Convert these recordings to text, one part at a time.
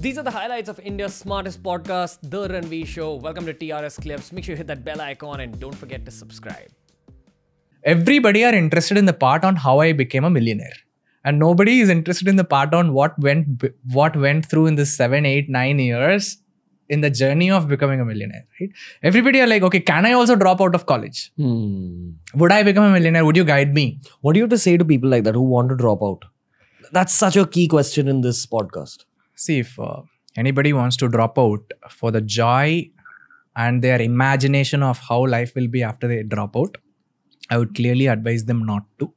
These are the highlights of India's smartest podcast, The Ranveer Show. Welcome to TRS Clips. Make sure you hit that bell icon and don't forget to subscribe. Everybody are interested in the part on how I became a millionaire. And nobody is interested in the part on what went through in the 7, 8, 9 years in the journey of becoming a millionaire, right? Everybody are like, okay, can I also drop out of college? Would I become a millionaire? Would you guide me? What do you have to say to people like that who want to drop out? That's such a key question in this podcast. See, if anybody wants to drop out for the joy and their imagination of how life will be after they drop out, I would clearly advise them not to.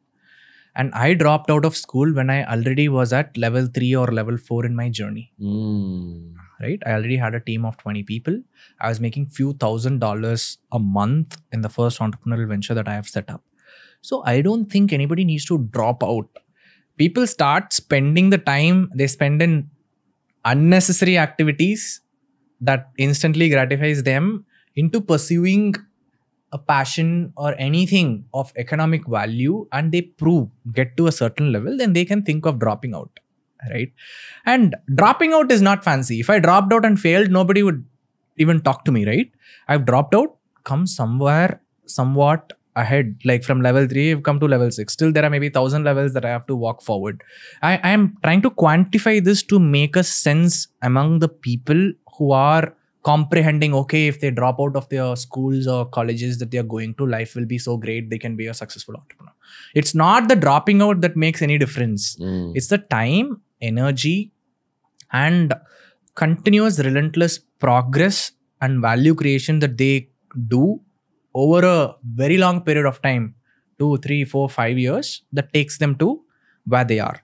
And I dropped out of school when I already was at level 3 or level 4 in my journey. Right? I already had a team of 20 people. I was making few $1,000s a month in the first entrepreneurial venture that I have set up. So I don't think anybody needs to drop out. People start spending the time they spend in unnecessary activities that instantly gratifies them into pursuing a passion or anything of economic value, and they get to a certain level, then they can think of dropping out, right? And dropping out is not fancy. If I dropped out and failed, nobody would even talk to me, right? I've dropped out, come somewhat ahead, like from level 3, I've come to level 6. Still, there are maybe 1,000 levels that I have to walk forward. I am trying to quantify this to make a sense among the people who are comprehending, okay, if they drop out of their schools or colleges that they are going to, life will be so great, they can be a successful entrepreneur. It's not the dropping out that makes any difference. It's the time, energy, and continuous relentless progress and value creation that they do over a very long period of time, 2, 3, 4, 5 years, that takes them to where they are.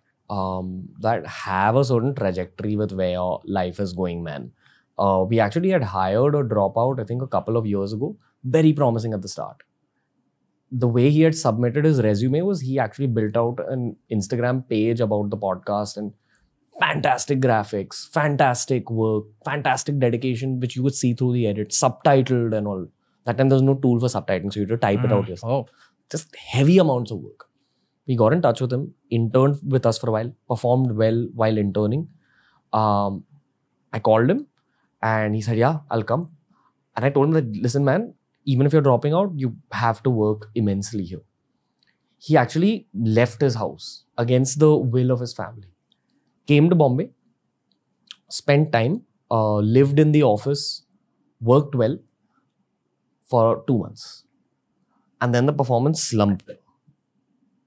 That have a certain trajectory with where your life is going, man. We actually had hired a dropout, I think a couple of years ago. Very promising at the start. The way he had submitted his resume was he actually built out an Instagram page about the podcast and fantastic graphics, fantastic work, fantastic dedication, which you would see through the edit, subtitled and all. That time there was no tool for subtitling, so you had to type it out yourself. Just heavy amounts of work. We got in touch with him, interned with us for a while, performed well while interning. I called him and he said, yeah, I'll come. And I told him that, listen, man, even if you're dropping out, you have to work immensely here. He actually left his house against the will of his family. Came to Bombay, spent time, lived in the office, worked well for 2 months. And then the performance slumped.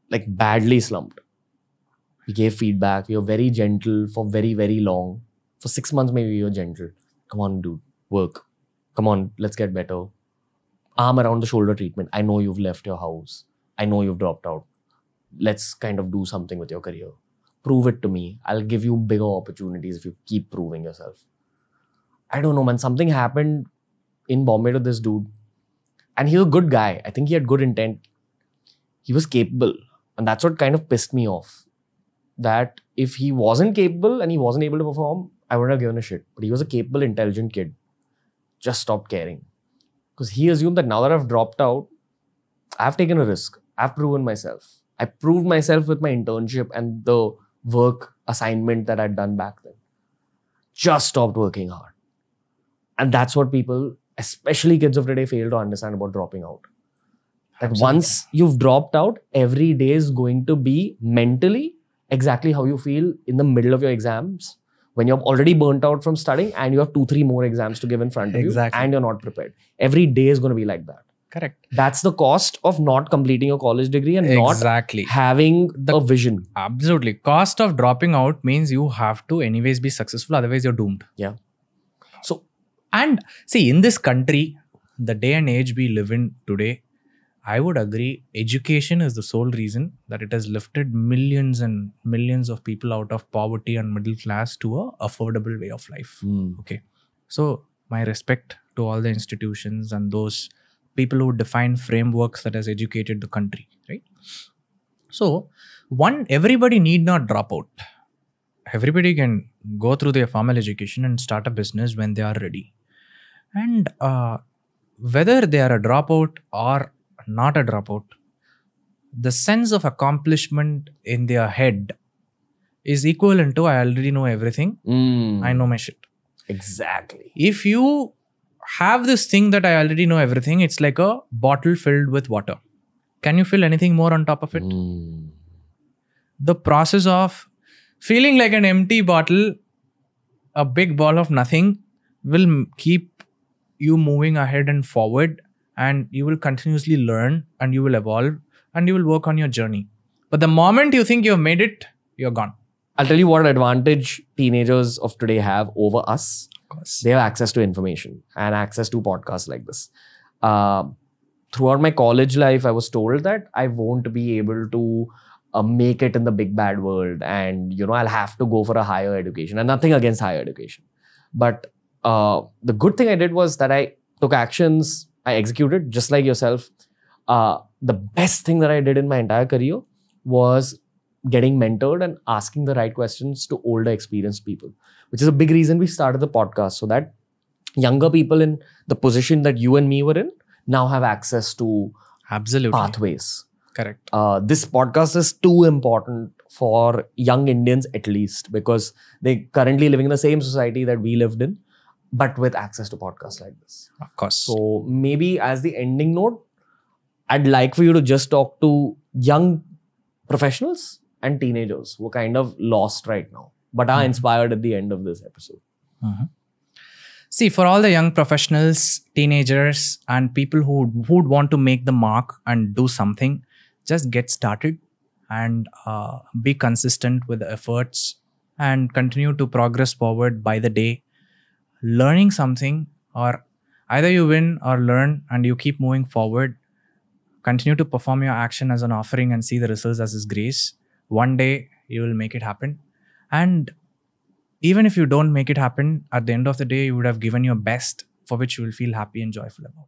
Like badly slumped. We gave feedback. We were very gentle for very, very long. For 6 months maybe we were gentle. Come on, dude, work. Come on, let's get better. Arm around the shoulder treatment. I know you've left your house. I know you've dropped out. Let's kind of do something with your career. Prove it to me. I'll give you bigger opportunities if you keep proving yourself. I don't know, man. Something happened in Bombay to this dude. And he was a good guy. I think he had good intent. He was capable. And that's what kind of pissed me off. That if he wasn't capable and he wasn't able to perform, I wouldn't have given a shit. But he was a capable, intelligent kid. Just stopped caring. Because he assumed that now that I've dropped out, I've taken a risk. I've proven myself. I proved myself with my internship and the work assignment that I'd done back then. Just stopped working hard. And that's what people, especially kids of today, fail to understand about dropping out. That once you've dropped out, every day is going to be mentally exactly how you feel in the middle of your exams, when you're already burnt out from studying and you have 2, 3 more exams to give in front of you and you're not prepared. Every day is going to be like that. Correct. That's the cost of not completing your college degree and not having a vision. Absolutely. Cost of dropping out means you have to anyways be successful, otherwise you're doomed. Yeah. So, and see, in this country, the day and age we live in today, I would agree, education is the sole reason that it has lifted millions and millions of people out of poverty and middle class to a affordable way of life. Okay. So my respect to all the institutions and those people who define frameworks that has educated the country, right? So everybody need not drop out. Everybody can go through their formal education and start a business when they are ready. And whether they are a dropout or not a dropout, the sense of accomplishment in their head is equivalent to I already know everything. I know my shit. Exactly. If you have this thing that I already know everything, it's like a bottle filled with water. Can you fill anything more on top of it? The process of feeling like an empty bottle, a big ball of nothing, will keep you moving ahead and forward, and you will continuously learn and you will evolve and you will work on your journey. But the moment you think you've made it, you're gone. I'll tell you what advantage teenagers of today have over us. Of course. They have access to information and access to podcasts like this. Throughout my college life, I was told that I won't be able to make it in the big bad world, and I'll have to go for a higher education. And nothing against higher education, but the good thing I did was that I took actions, I executed, just like yourself. The best thing that I did in my entire career was getting mentored and asking the right questions to older, experienced people, which is a big reason we started the podcast, so that younger people in the position that you and me were in now have access to Absolutely. pathways. Correct. This podcast is too important for young Indians, at least, because they're currently living in the same society that we lived in, but with access to podcasts like this. Of course. So maybe as the ending note, I'd like for you to just talk to young professionals and teenagers who are kind of lost right now, but are inspired at the end of this episode. See, for all the young professionals, teenagers, and people who would want to make the mark and do something, just get started and be consistent with the efforts and continue to progress forward by the day, learning something, or either you win or learn and you keep moving forward. Continue to perform your action as an offering and see the results as His grace. One day you will make it happen. And even if you don't make it happen, at the end of the day, you would have given your best, for which you will feel happy and joyful about.